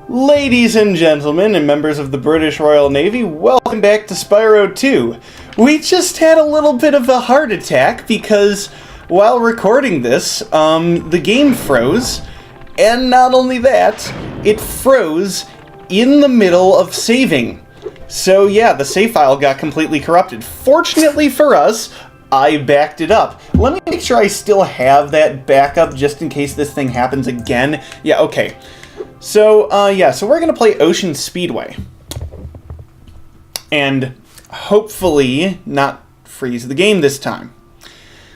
Ladies and gentlemen, and members of the British Royal Navy, welcome back to Spyro 2. We just had a little bit of a heart attack because while recording this, the game froze, and not only that, it froze in the middle of saving. So yeah, the save file got completely corrupted. Fortunately for us, I backed it up. Let me make sure I still have that backup just in case this thing happens again. Yeah, okay. So, so we're going to play Ocean Speedway. And hopefully not freeze the game this time.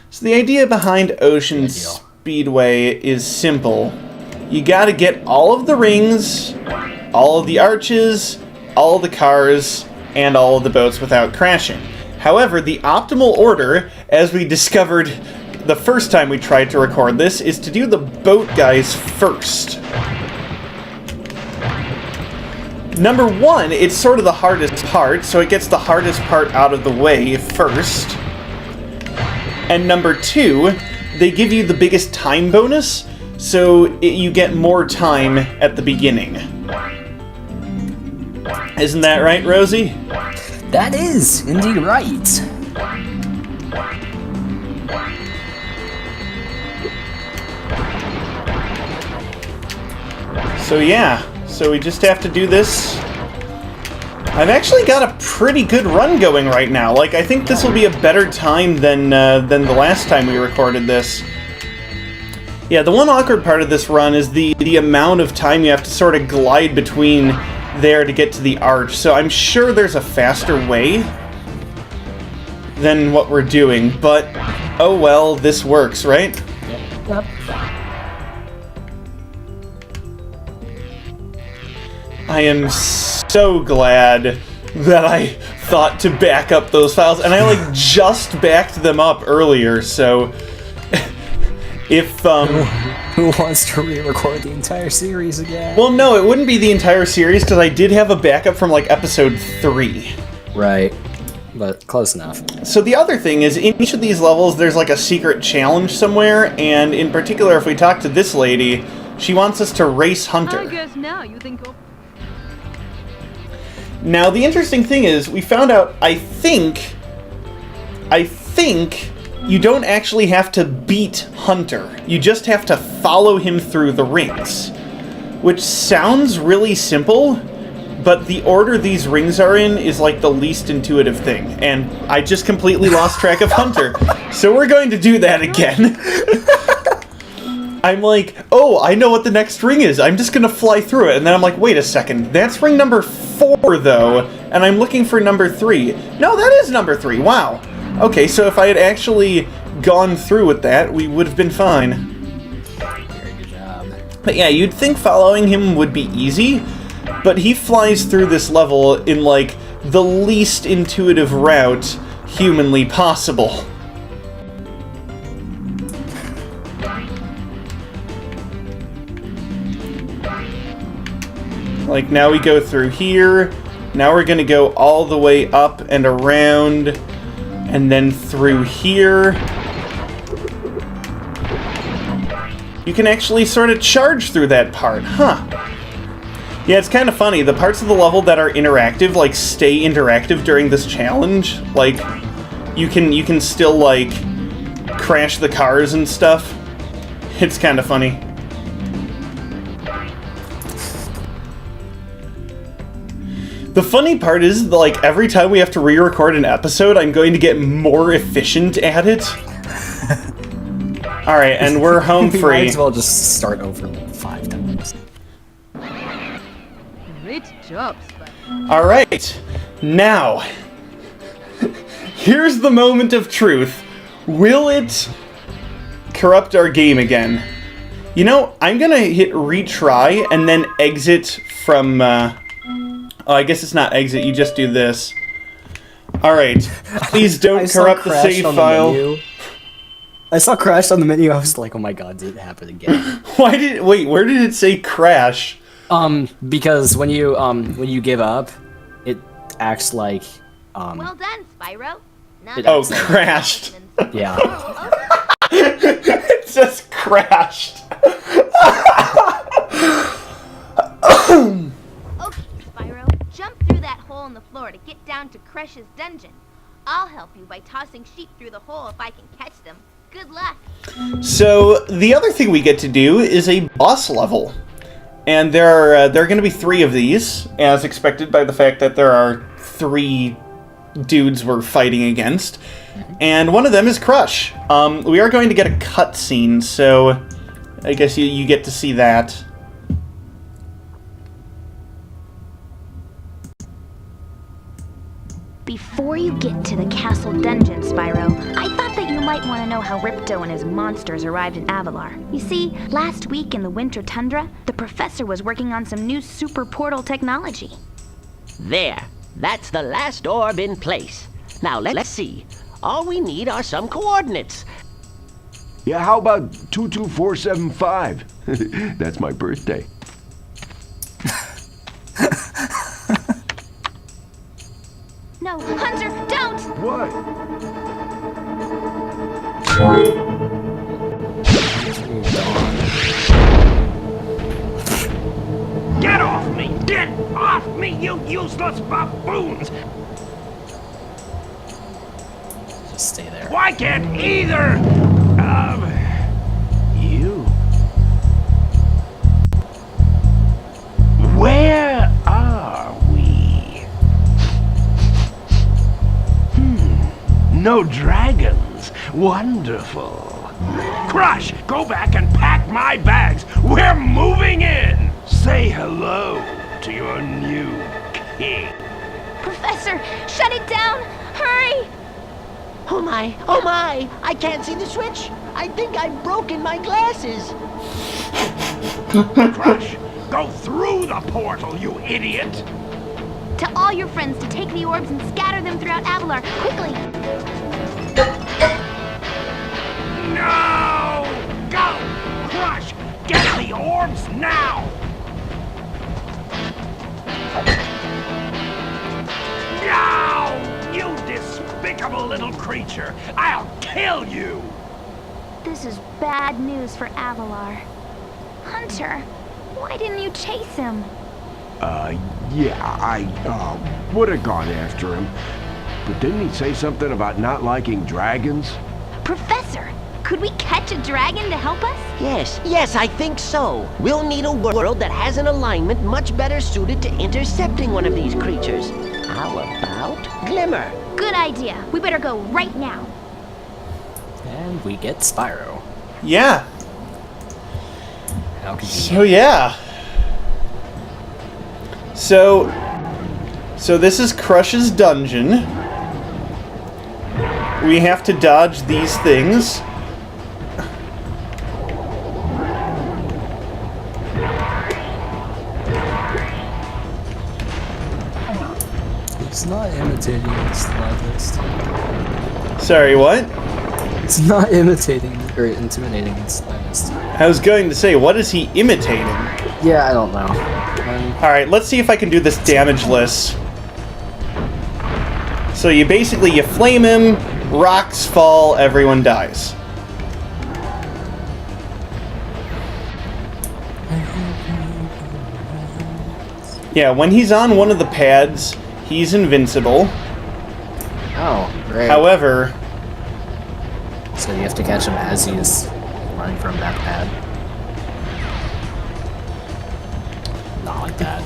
So the idea behind Ocean Speedway is simple. You got to get all of the rings, all of the arches, all of the cars, and all of the boats without crashing. However, the optimal order, as we discovered the first time we tried to record this, is to do the boat guys first. Number one, it's sort of the hardest part, so it gets the hardest part out of the way first. And number two, they give you the biggest time bonus, so you get more time at the beginning. Isn't that right, Rosie? That is indeed right. So yeah. So we just have to do this. I've actually got a pretty good run going right now. Like, I think this will be a better time than the last time we recorded this. Yeah, the one awkward part of this run is the amount of time you have to sort of glide between there to get to the arch. So I'm sure there's a faster way than what we're doing, but oh well, this works, right? Yep. I am so glad that I thought to back up those files, and I just backed them up earlier, so if Who wants to re-record the entire series again? Well, no, it wouldn't be the entire series, because I did have a backup from episode 3. Right, but close enough. So the other thing is, in each of these levels there's a secret challenge somewhere, and in particular if we talk to this lady, she wants us to race Hunter. I guess now you think Now, the interesting thing is, we found out, I think you don't actually have to beat Hunter. You just have to follow him through the rings. Which sounds really simple, but the order these rings are in is the least intuitive thing. And I just completely lost track of Hunter. So we're going to do that again. I'm oh, I know what the next ring is. I'm just gonna fly through it. And then I'm wait a second. That's ring number 4, though. And I'm looking for number 3. No, that is number 3. Wow. Okay, so if I had actually gone through with that, we would have been fine. Very good job. But yeah, you'd think following him would be easy. But he flies through this level in, the least intuitive route humanly possible. Now we go through here, now we're gonna go all the way up and around, and then through here. You can actually sort of charge through that part, huh? Yeah, it's kind of funny, the parts of the level that are interactive, stay interactive during this challenge. You can still, crash the cars and stuff. It's kind of funny. The funny part is, every time we have to re-record an episode, I'm going to get more efficient at it. Alright, and we're home free. Might as well just start over 5 times. great job, Spyro. Alright, now, here's the moment of truth. Will it corrupt our game again? You know, I'm gonna hit retry and then exit from, Oh, I guess it's not exit, you just do this. Alright, please don't corrupt the save file. I saw crash on the menu, I was like, oh my god, did it happen again? Wait, where did it say crash? Because when you give up, it acts like, Well done, Spyro. Oh, crashed. Yeah. It just crashed. hole in the floor to get down to Crush's dungeon. I'll help you by tossing sheep through the hole if I can catch them. Good luck. So the other thing we get to do is a boss level. And there are going to be 3 of these, as expected by the fact that there are 3 dudes we're fighting against. And one of them is Crush. We are going to get a cutscene, so I guess you get to see that. Before you get to the castle dungeon, Spyro, I thought that you might want to know how Ripto and his monsters arrived in Avalar. You see, last week in the winter tundra, the professor was working on some new super portal technology. There. That's the last orb in place. Now let's see. All we need are some coordinates. Yeah, how about 22475? That's my birthday. No, Hunter, don't! What? Get off me! Get off me, you useless buffoons! Just stay there. Why can't either of you? Where are we? No dragons. Wonderful. Crush, go back and pack my bags. We're moving in. Say hello to your new king. Professor, shut it down! Hurry! Oh my, oh my! I can't see the switch! I think I've broken my glasses! Crush, go through the portal, you idiot! Tell all your friends to take the orbs and scatter them throughout Avalar, quickly! No! Go! Crush, get the orbs now! No! You despicable little creature! I'll kill you! This is bad news for Avalar. Hunter, why didn't you chase him? Yeah, I would have gone after him. But didn't he say something about not liking dragons? Professor, could we catch a dragon to help us? Yes, I think so. We'll need a world that has an alignment much better suited to intercepting one of these creatures. How about Glimmer? Good idea. We better go right now. And we get Spyro. Yeah. How convenient. So yeah. So this is Crush's dungeon. We have to dodge these things. It's not imitating the slightest. Sorry, what? It's not imitating or intimidating the slightest. I was going to say, what is he imitating? Yeah, I don't know. Alright, let's see if I can do this damageless. So you flame him, rocks fall, everyone dies. Yeah, when he's on one of the pads, he's invincible. Oh, great. However... So you have to catch him as he's running from that pad. Not like that.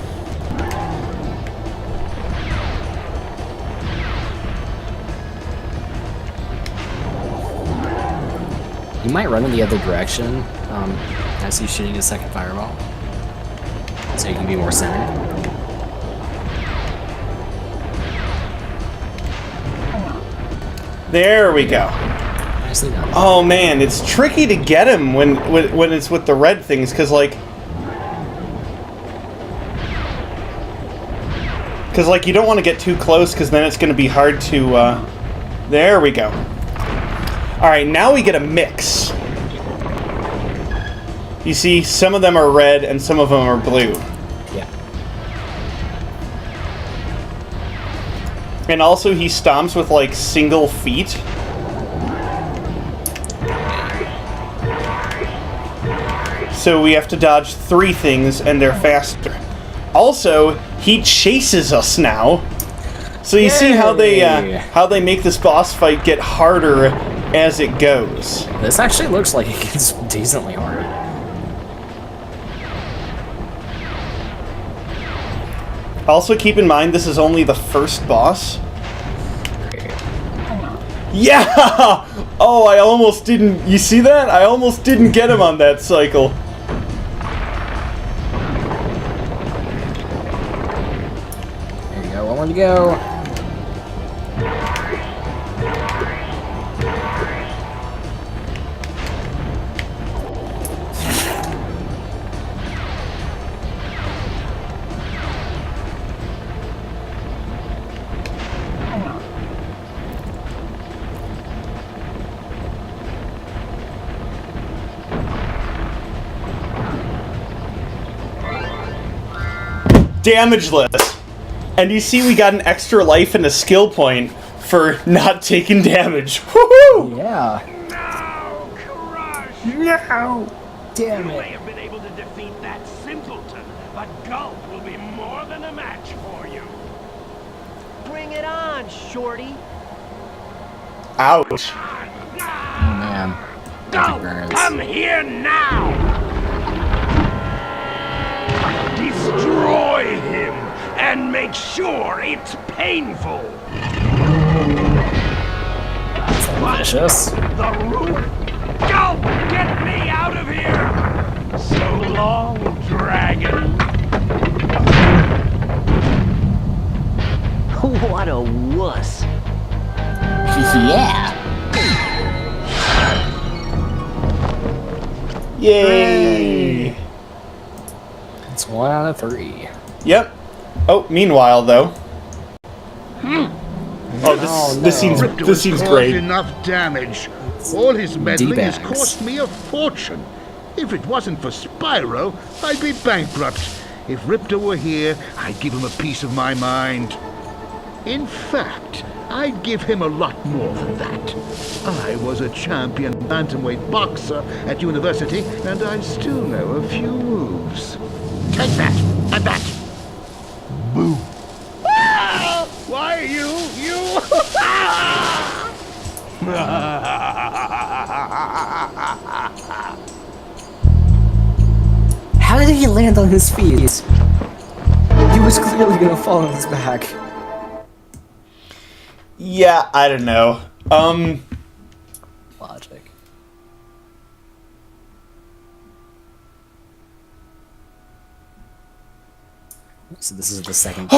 You might run in the other direction as he's shooting his second fireball. So you can be more centered. There we go. Nicely done. Oh man, it's tricky to get him when it's with the red things, because like you don't want to get too close, because then it's going to be hard to. There we go. All right, now we get a mix. You see, some of them are red and some of them are blue. Yeah. And also, he stomps with like single feet. So we have to dodge 3 things, and they're faster. Also, he chases us now. So you see how they make this boss fight get harder as it goes. This actually looks like it gets decently hard. Also keep in mind this is only the first boss. Yeah! Oh, I almost didn't... You see that? I almost didn't get him on that cycle. There you go, one more to go. Damageless. And you see we got an extra life and a skill point for not taking damage. Woohoo! Yeah. No, Crush! No! Damn You may it. have been able to defeat that simpleton, but Gulp will be more than a match for you. Bring it on, Shorty. Ouch. Oh man. Gulp, come here now! Destroy him and make sure it's painful. Delicious. The roof? Gulp, get me out of here! So long, dragon. What a wuss. Yeah. Yay! It's 1 out of 3. Yep. Oh, meanwhile, though. Oh, this seems great. Enough damage. All his meddling has D-bags. cost me a fortune. If it wasn't for Spyro, I'd be bankrupt. If Riptor were here, I'd give him a piece of my mind. In fact, I'd give him a lot more than that. I was a champion bantamweight boxer at university, and I still know a few moves. Take that, and that. Boo. Ah! Why, you... How did he land on his feet? He was clearly gonna fall on his back. Yeah, I don't know. Logic. So this is the second.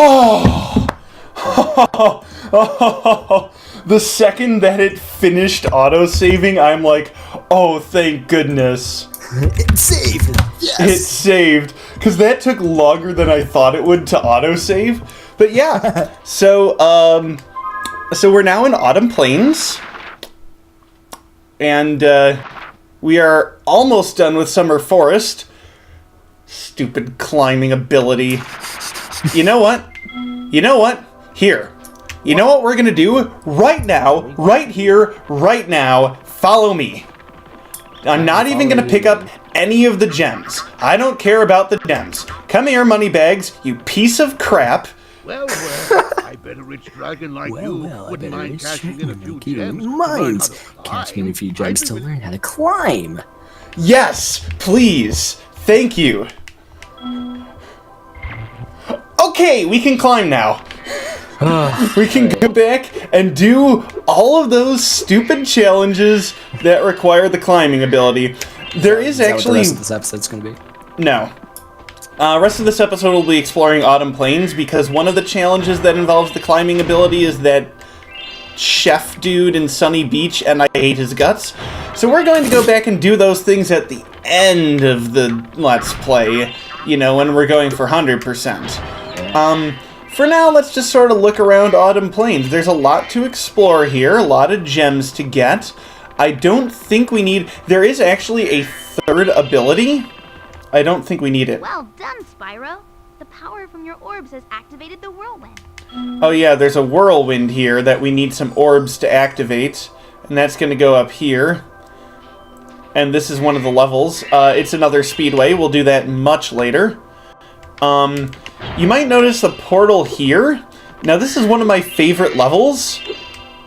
The second that it finished autosaving, I'm like, oh, thank goodness. It's saved! Yes! It saved. Because that took longer than I thought it would to autosave. But yeah, so we're now in Autumn Plains. And we are almost done with Summer Forest. Stupid climbing ability. You know what? Here. You know what we're gonna do? Right now, right here, right now, follow me. I'm not even gonna pick up any of the gems. I don't care about the gems. Come here, Moneybags, you piece of crap. Well, I bet a rich dragon like you I wouldn't better mind cashing in a few keep gems. in mind. Cash in a few gems to learn how to climb. Yes, please. Thank you. Okay, we can climb now. We can go back and do all of those stupid challenges that require the climbing ability. There is Is that what the actually... rest of this episode's gonna be? No. Rest of this episode will be exploring Autumn Plains because one of the challenges that involves the climbing ability is that chef dude in Sunny Beach, and I hate his guts. So we're going to go back and do those things at the end of the Let's Play, you know, when we're going for 100%. For now, let's just sort of look around Autumn Plains. There's a lot to explore here, a lot of gems to get. I don't think we need... There is actually a third ability. I don't think we need it. Well done, Spyro. The power from your orbs has activated the whirlwind. Oh yeah, there's a whirlwind here that we need some orbs to activate. And that's going to go up here. And this is one of the levels. It's another Speedway. We'll do that much later. You might notice the portal here. Now, this is one of my favorite levels,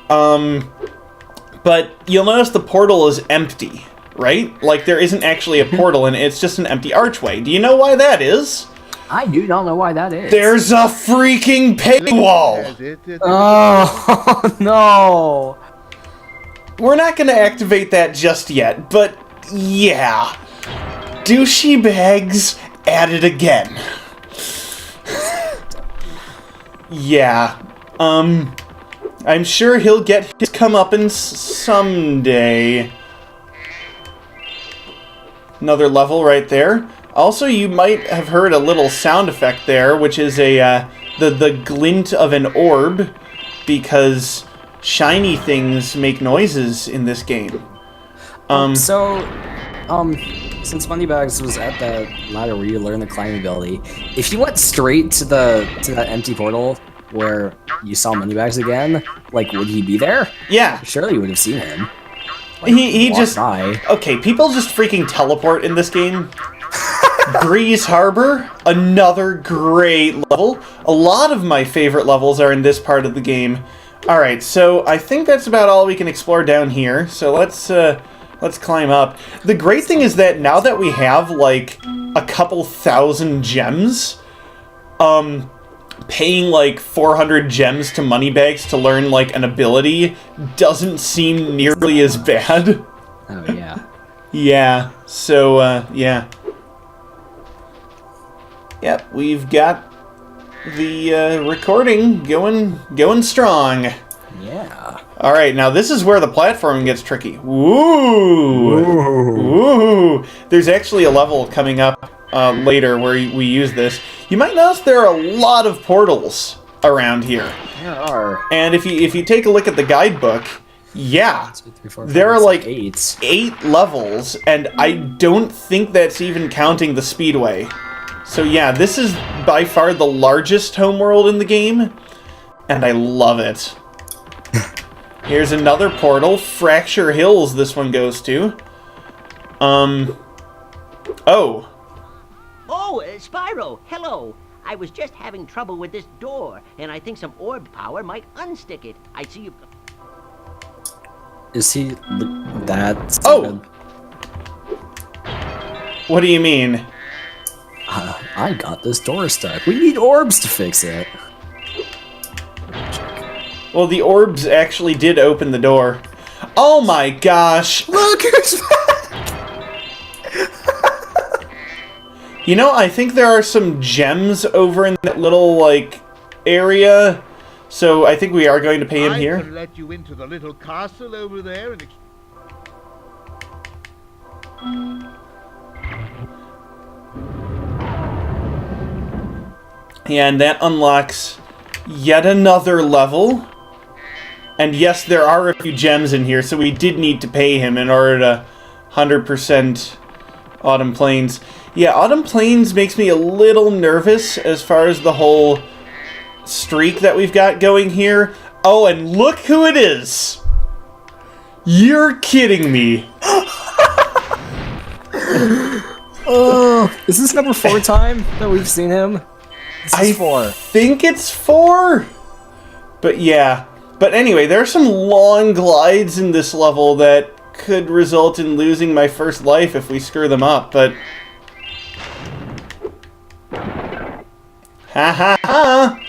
but you'll notice the portal is empty, right? Like, there isn't actually a portal, and it's just an empty archway. Do you know why that is? I do not know why that is. There's a freaking paywall! Oh, no! We're not going to activate that just yet, but yeah. Douchey bags at it again. Yeah. I'm sure he'll get his comeuppance someday. Another level right there. Also, you might have heard a little sound effect there, which is the glint of an orb, because shiny things make noises in this game. Since Moneybags was at that ladder where you learn the climbing ability, if you went straight to that empty portal where you saw Moneybags again, like, would he be there? Yeah. Surely you would have seen him. Like, he just... by. Okay, people just freaking teleport in this game. Grease Harbor, another great level. A lot of my favorite levels are in this part of the game. Alright, so I think that's about all we can explore down here. So let's climb up. The great thing is that now that we have, like, a couple thousand gems, paying, like, 400 gems to Moneybags to learn, like, an ability doesn't seem nearly as bad. Oh, yeah. Yeah, so, yeah. Yep, we've got the, recording going strong. Yeah. Alright, now this is where the platforming gets tricky. Woo! Woo! There's actually a level coming up later where we use this. You might notice there are a lot of portals around here. There are. And if you take a look at the guidebook, yeah, 1, 2, 3, 4, 5, there are like 8 levels, and I don't think that's even counting the Speedway. So yeah, this is by far the largest homeworld in the game, and I love it. Here's another portal, Fracture Hills this one goes to. Oh. Oh, Spyro, hello. I was just having trouble with this door, and I think some orb power might unstick it. I see you... Is he that? Oh! What do you mean? I got this door stuck. We need orbs to fix it. Well, the orbs actually did open the door. Oh my gosh! Look who's back! You know, I think there are some gems over in that little, like, area. So I think we are going to pay him here. I could let you into the little castle over there and... Yeah, and that unlocks yet another level. And yes, there are a few gems in here, so we did need to pay him in order to 100% Autumn Plains. Yeah, Autumn Plains makes me a little nervous as far as the whole streak that we've got going here. Oh, and look who it is! You're kidding me! Oh, is this number 4 time that we've seen him? I 4. think it's 4! But yeah. But anyway, there are some long glides in this level that could result in losing my first life if we screw them up, but... Ha ha ha!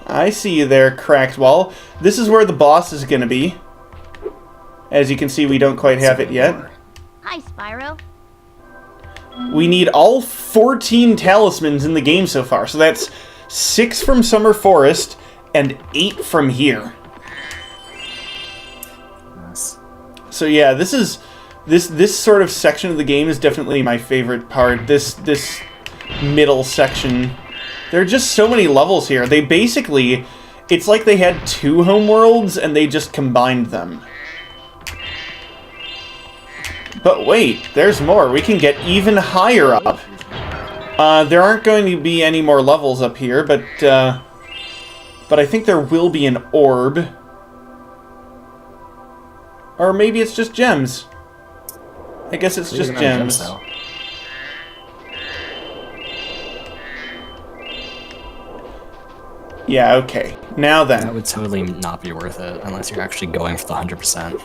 I see you there, cracked wall. This is where the boss is gonna be. As you can see, we don't quite have it yet. Hi, Spyro. We need all 14 talismans in the game so far. So that's 6 from Summer Forest and 8 from here. Nice. So yeah, this sort of section of the game is definitely my favorite part. This middle section. There are just so many levels here. They basically, it's like they had 2 homeworlds and they just combined them. But wait, there's more. We can get even higher up. There aren't going to be any more levels up here, but I think there will be an orb. Or maybe it's just gems. I guess it's just gems. Yeah, okay. Now That then. would totally not be worth it unless you're actually going for the 100%.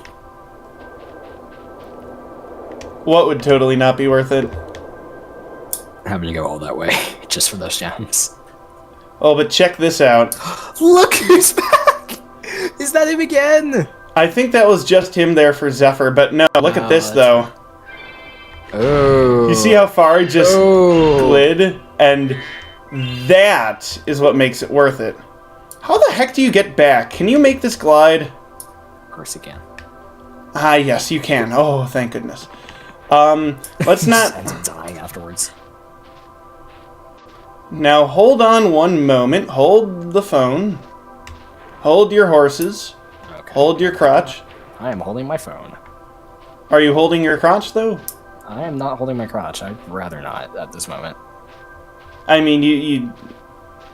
What would totally not be worth it? Having to go all that way just for those gems. Oh, but check this out. Look who's back! Is that him again? I think that was just him there for Zephyr, but no, look at this, though. Oh. You see how far I just glid? And that is what makes it worth it. How the heck do you get back? Can you make this glide? Of course you can. Ah, yes, you can. Oh, thank goodness. Let's not... Ends up dying afterwards. Now, hold on one moment. Hold the phone. Hold your horses. Okay. Hold your crotch. I am holding my phone. Are you holding your crotch, though? I am not holding my crotch. I'd rather not at this moment. I mean, you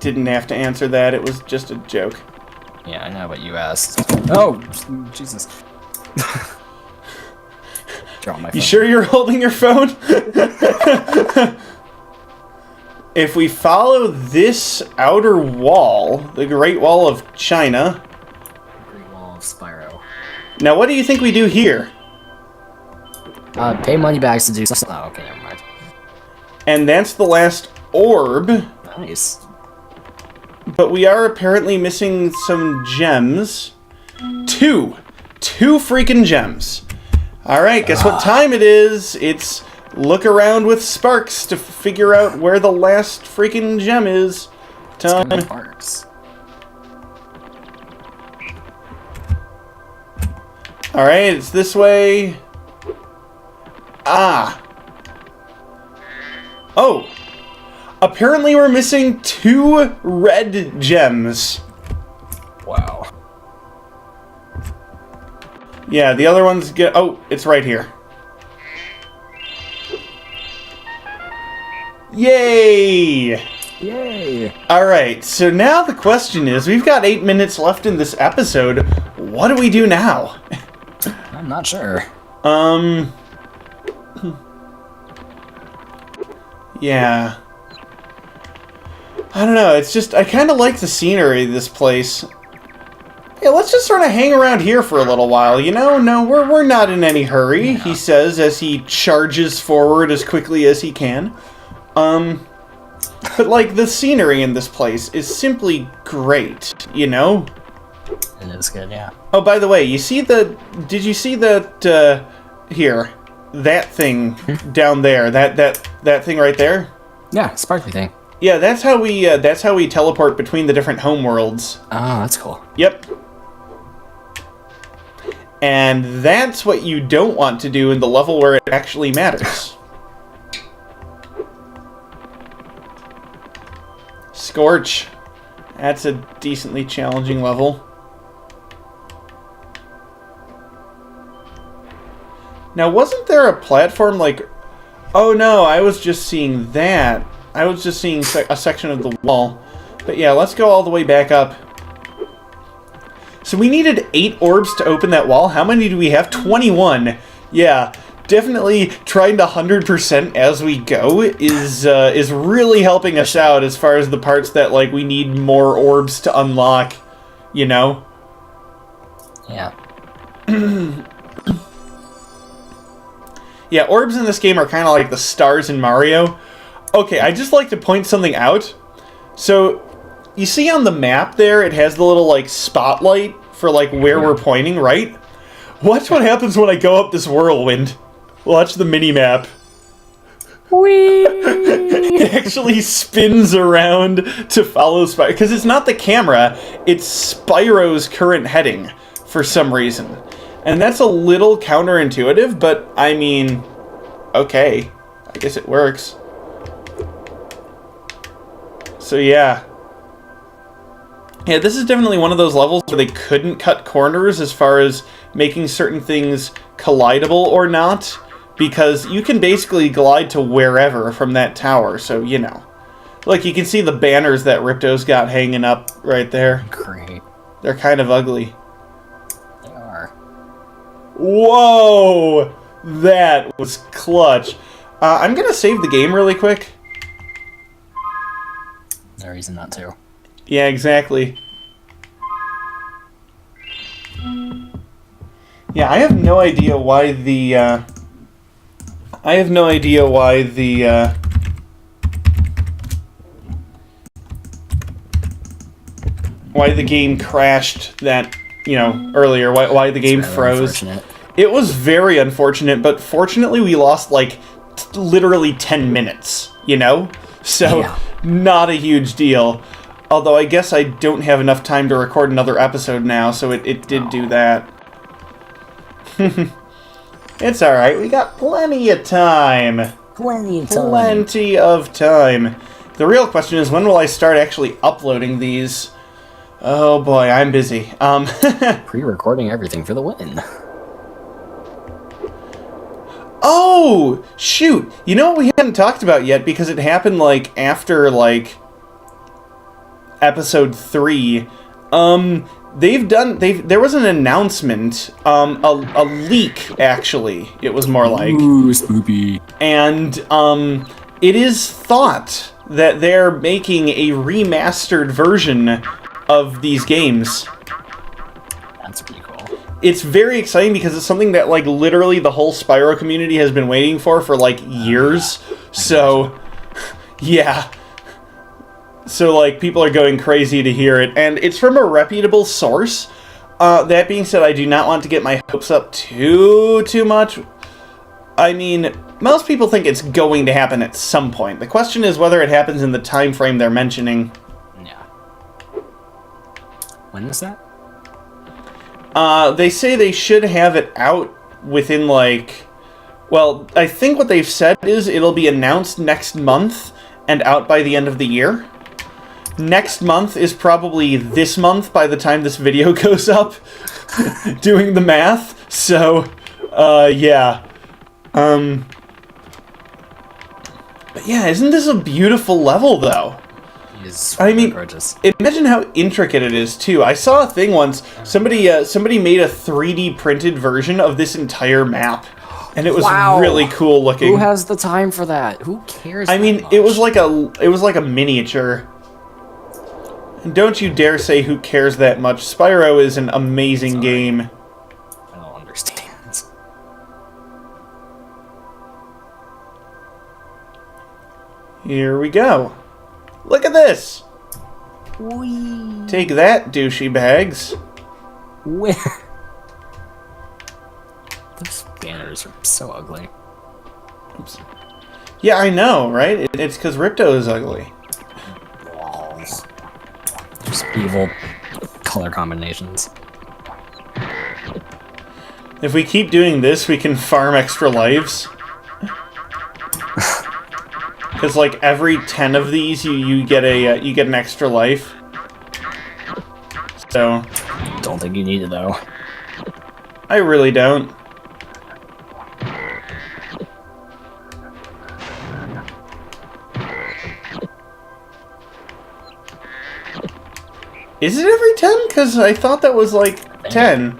didn't have to answer that. It was just a joke. Yeah, I know what you asked. Oh, Jesus. Drop my phone. You sure you're holding your phone? If we follow this outer wall, the Great Wall of China... Great Wall of Spyro. Now, what do you think we do here? Pay money bags to do something. Oh, okay, never mind. And that's the last orb. Nice. But we are apparently missing some gems. Two freaking gems. Alright, guess what time it is? It's look around with sparks to figure out where the last freaking gem is. Time. Sparks. Alright, it's this way. Ah. Oh. Apparently we're missing 2 red gems. Wow. Yeah, the other ones get... Oh, it's right here. Yay! Yay! Alright, so now the question is, we've got 8 minutes left in this episode. What do we do now? I'm not sure. Yeah. I don't know, it's just, I kind of like the scenery of this place. Yeah, let's just sort of hang around here for a little while, you know? No, we're not in any hurry, he says as he charges forward as quickly as he can. But, like, the scenery in this place is simply great, you know? It is good, yeah. Oh, by the way, you see the... Did you see that, here? That thing down there. That thing right there? Yeah, sparkly thing. Yeah, that's how we teleport between the different homeworlds. Oh, that's cool. Yep. And that's what you don't want to do in the level where it actually matters. Scorch. That's a decently challenging level. Now, wasn't there a platform like... Oh no, I was just seeing that. I was just seeing a section of the wall. But yeah, let's go all the way back up. So we needed 8 orbs to open that wall. How many do we have? 21. Yeah, definitely trying to 100% as we go is really helping us out as far as the parts that, like, we need more orbs to unlock, you know? Yeah. Yeah, orbs in this game are kind of like the stars in Mario. Okay, I'd just like to point something out. So, you see on the map there, it has the little, like, spotlight for, like, where we're pointing, right? Watch what happens when I go up this whirlwind. Watch the mini-map. Whee! It actually spins around to follow Spyro. Because it's not the camera, it's Spyro's current heading, for some reason. And that's a little counterintuitive, but, I mean, okay. I guess it works. So, yeah. Yeah, this is definitely one of those levels where they couldn't cut corners as far as making certain things collidable or not, because you can basically glide to wherever from that tower, so, you know. Like, you can see the banners that Ripto's got hanging up right there. Great. They're kind of ugly. They are. Whoa! That was clutch. I'm gonna save the game really quick. No reason not to. Yeah, exactly. Yeah, I have no idea why the, why the game crashed that, earlier. Why the game froze. It was very unfortunate, but fortunately we lost, like, literally 10 minutes, So, Yeah. not a huge deal. Although I guess I don't have enough time to record another episode now, so it did do that. It's alright, we got plenty of time. Plenty of time. The real question is, when will I start actually uploading these? Oh boy, I'm busy. Pre-recording everything for the win. Oh! Shoot! You know what we haven't talked about yet, because it happened, like, after, like, episode 3. There was an announcement, a leak, actually, it was more like. Ooh, spoopy. And, it is thought that they're making a remastered version of these games. That's pretty cool. It's very exciting because it's something that, like, literally the whole Spyro community has been waiting for, like, years. So, yeah. So, like, people are going crazy to hear it. And it's from a reputable source. That being said, I do not want to get my hopes up too much. I mean, most people think it's going to happen at some point. The question is whether it happens in the time frame they're mentioning. Yeah. When is that? They say they should have it out within, like... Well, I think what they've said is it'll be announced next month and out by the end of the year. Next month is probably this month by the time this video goes up. Doing the math. So, yeah. But yeah, isn't this a beautiful level, though? I mean, gorgeous. Imagine how intricate it is, too. I saw a thing once. Somebody made a 3D printed version of this entire map. And it was really cool looking. Who has the time for that? Who cares? I mean, it was like a miniature. And don't you dare say who cares that much. Spyro is an amazing game. I don't understand. Here we go. Look at this! Whee. Take that, douchey bags. Where? Those banners are so ugly. Oops. Yeah, I know, right? It's because Ripto is ugly. Walls. Just evil color combinations. If we keep doing this, we can farm extra lives. Because, like, every 10 of these, you get an extra life. So... Don't think you need it, though. I really don't. Is it every 10? Because I thought that was, like, 10.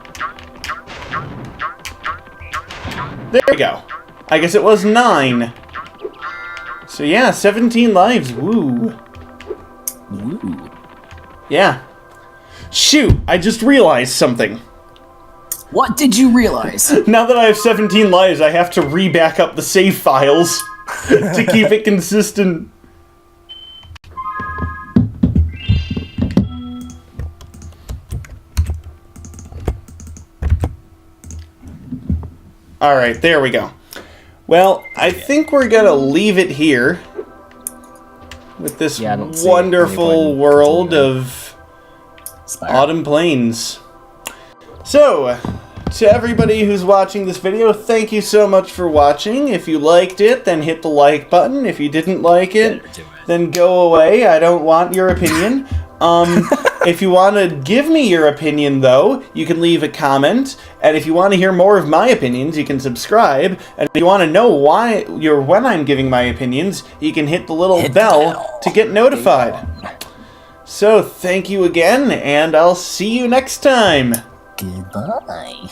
There we go. I guess it was 9. So yeah, 17 lives. Woo. Woo. Yeah. Shoot, I just realized something. What did you realize? Now that I have 17 lives, I have to re-back up the save files to keep it consistent. Alright, there we go. Well, I think we're gonna leave it here with this wonderful world of Autumn Plains. So, to everybody who's watching this video, thank you so much for watching. If you liked it, then hit the like button. If you didn't like it, then go away. I don't want your opinion. If you want to give me your opinion, though, you can leave a comment. And if you want to hear more of my opinions, you can subscribe. And if you want to know when I'm giving my opinions, you can hit the little bell to get notified. So, thank you again, and I'll see you next time. Goodbye.